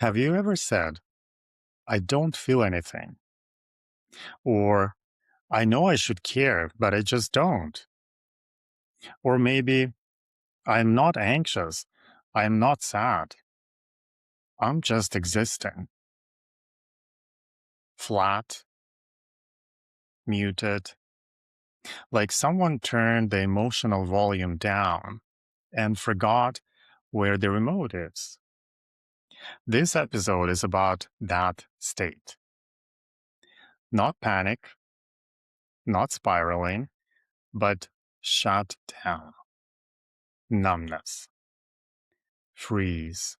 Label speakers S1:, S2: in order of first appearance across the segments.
S1: Have you ever said, I don't feel anything? Or, I know I should care, but I just don't. Or maybe, I'm not anxious. I'm not sad. I'm just existing. Flat, muted, like someone turned the emotional volume down and forgot where the remote is. This episode is about that state. Not panic, not spiraling, but shut down. Numbness. Freeze.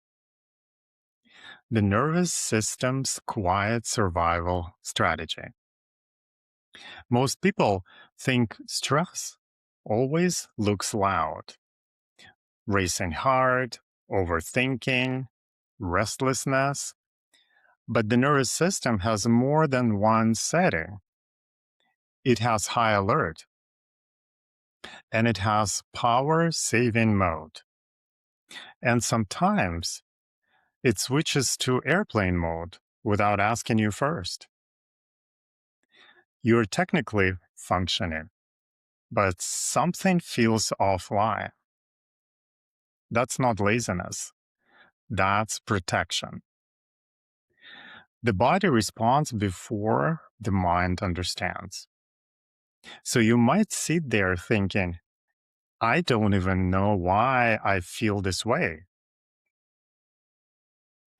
S1: The nervous system's quiet survival strategy. Most people think stress always looks loud. Racing heart, overthinking, restlessness. But the nervous system has more than one setting. It has high alert, and it has power saving mode. And sometimes it switches to airplane mode without asking you first. You're technically functioning, but something feels offline. That's not laziness. That's protection. The body responds before the mind understands. So you might sit there thinking, I don't even know why I feel this way.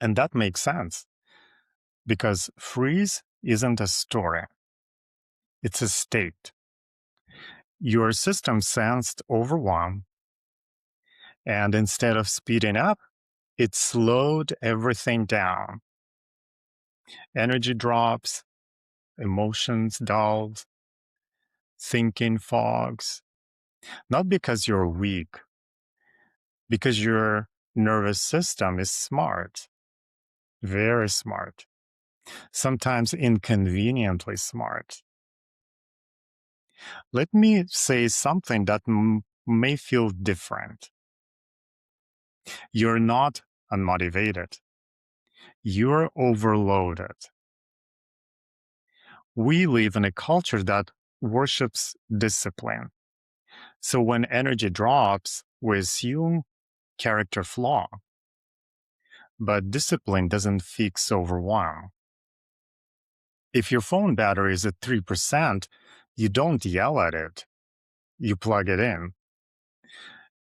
S1: And that makes sense because freeze isn't a story, it's a state. Your system sensed overwhelm, and instead of speeding up, it slowed everything down. Energy drops, emotions dulled, thinking fogs. Not because you're weak, because your nervous system is smart, very smart, sometimes inconveniently smart. Let me say something that may feel different. You're not unmotivated. You're overloaded. We live in a culture that worships discipline. So when energy drops, we assume character flaw. But discipline doesn't fix overwhelm. If your phone battery is at 3%, you don't yell at it. You plug it in.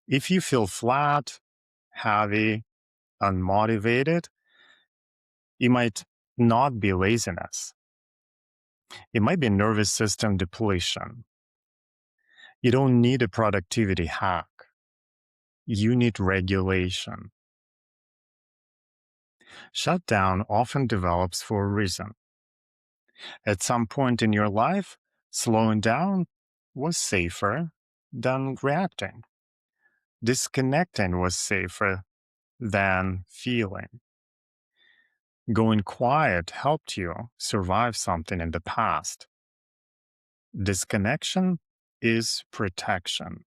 S1: If you feel flat, heavy, unmotivated, it might not be laziness. It might be nervous system depletion. You don't need a productivity hack. You need regulation. Shutdown often develops for a reason. At some point in your life, slowing down was safer than reacting. Disconnecting was safer than feeling. Going quiet helped you survive something in the past. Disconnection is protection.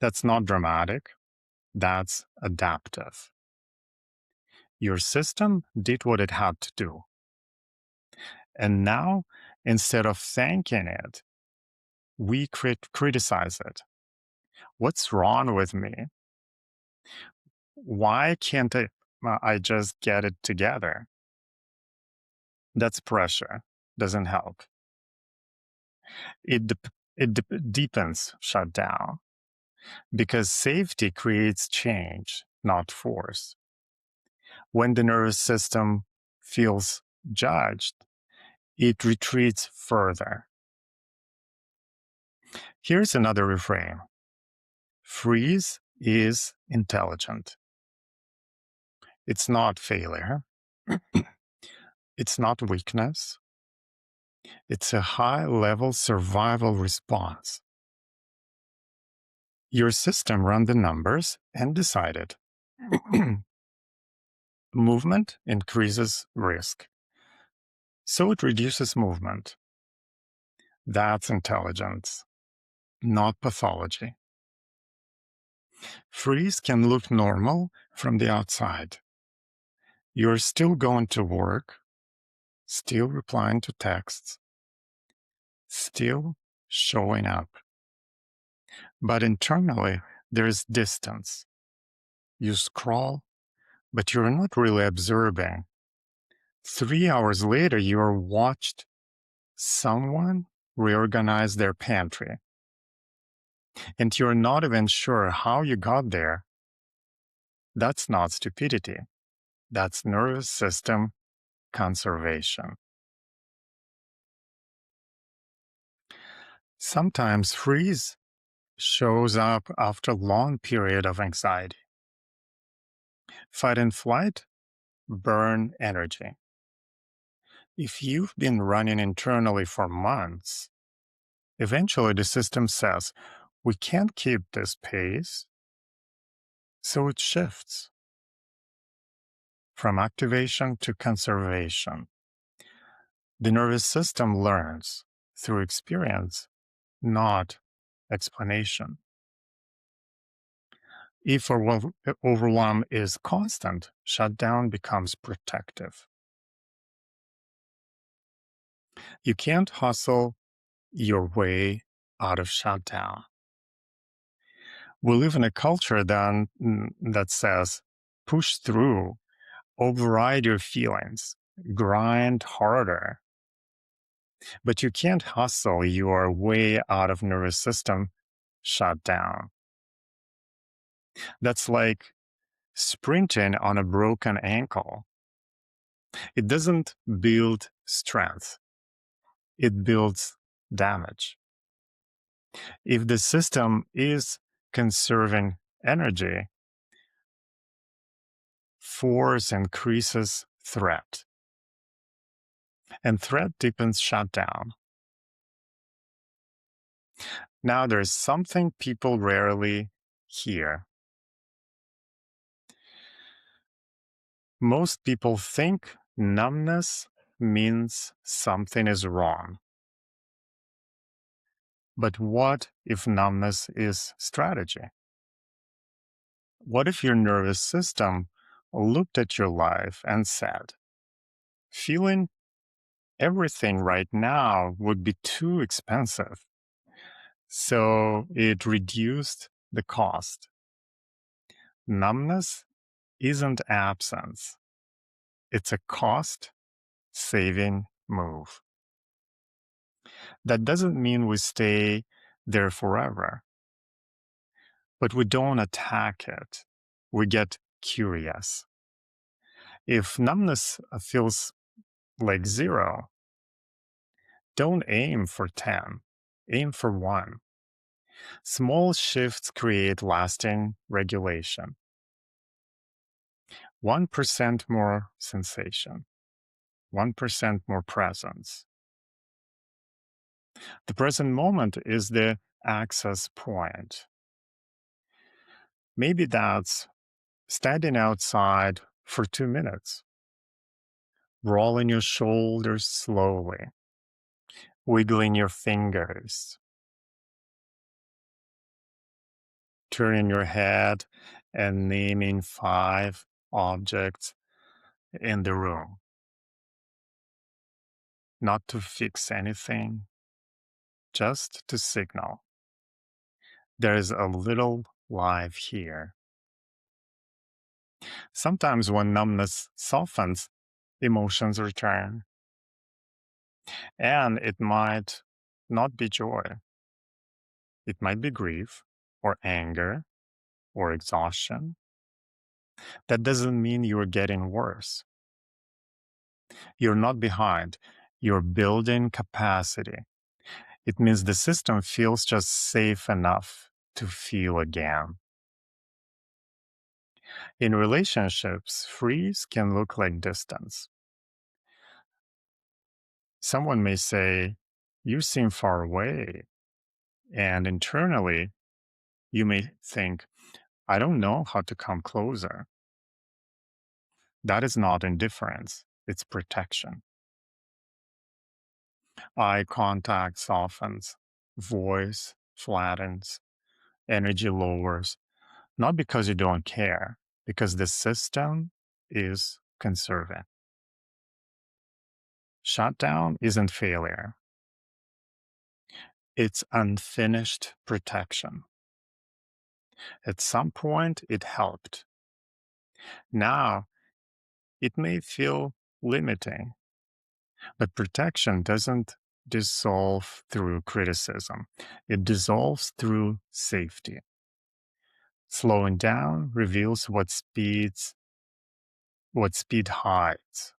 S1: That's not dramatic, that's adaptive. Your system did what it had to do. And now, instead of thanking it, we criticize it. What's wrong with me? Why can't I just get it together? That's pressure. Doesn't help. It deepens shutdown because safety creates change, not force. When the nervous system feels judged, it retreats further. Here's another reframe. Freeze is intelligent. It's not failure. It's not weakness. It's a high-level survival response. Your system ran the numbers and decided movement increases risk. So it reduces movement. That's intelligence, not pathology. Freeze can look normal from the outside. You're still going to work, still replying to texts, still showing up. But internally, there's distance. You scroll, but you're not really observing. 3 hours later, you're watched someone reorganize their pantry, and you're not even sure how you got there. That's not stupidity. That's nervous system conservation. Sometimes freeze shows up after a long period of anxiety. Fight and flight burn energy. If you've been running internally for months, eventually the system says, we can't keep this pace, so it shifts from activation to conservation. The nervous system learns through experience, not explanation. If overwhelm is constant, shutdown becomes protective. You can't hustle your way out of shutdown. We live in a culture that says, push through, override your feelings, grind harder. But you can't hustle your way out of nervous system shutdown. That's like sprinting on a broken ankle. It doesn't build strength, it builds damage. If the system is conserving energy, force increases threat, and threat deepens shutdown. Now, there's something people rarely hear. Most people think numbness means something is wrong. But what if numbness is strategy? What if your nervous system looked at your life and said, feeling everything right now would be too expensive, so it reduced the cost? Numbness isn't absence, it's a cost-saving move. That doesn't mean we stay there forever, but we don't attack it. We get curious. If numbness feels like 0, don't aim for 10, aim for 1. Small shifts create lasting regulation. 1% more sensation, 1% more presence. The present moment is the access point. Maybe that's standing outside for 2 minutes, rolling your shoulders slowly, wiggling your fingers, turning your head and naming 5 objects in the room. Not to fix anything, just to signal there is a little life here. Sometimes when numbness softens, emotions return. And it might not be joy. It might be grief or anger or exhaustion. That doesn't mean you're getting worse. You're not behind. You're building capacity. It means the system feels just safe enough to feel again. In relationships, freeze can look like distance. Someone may say, you seem far away. And internally, you may think, I don't know how to come closer. That is not indifference, it's protection. Eye contact softens, voice flattens, energy lowers, not because you don't care, because the system is self-conserving. Shutdown isn't failure. It's unfinished protection. At some point, it helped. Now, it may feel limiting, but protection doesn't dissolve through criticism. It dissolves through safety. Slowing down reveals what speed hides.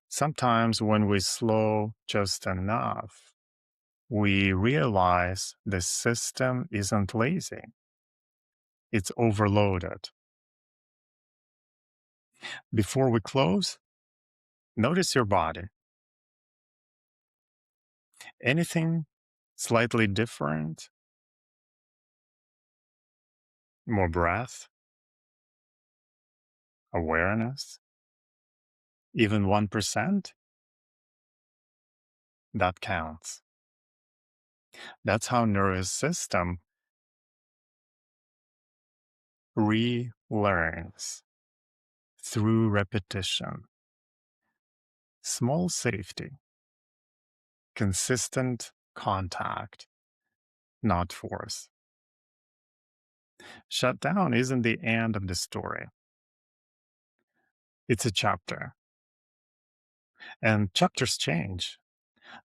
S1: Sometimes when we slow just enough, we realize the system isn't lazy. It's overloaded. Before we close, notice your body. Anything slightly different? More breath, awareness, even 1%? That counts. That's how nervous system relearns through repetition. Small safety, consistent contact, not force. Shutdown isn't the end of the story. It's a chapter. And chapters change,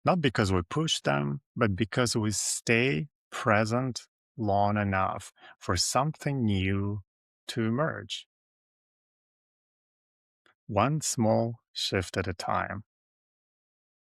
S1: not because we push them, but because we stay present long enough for something new to emerge. One small shift at a time.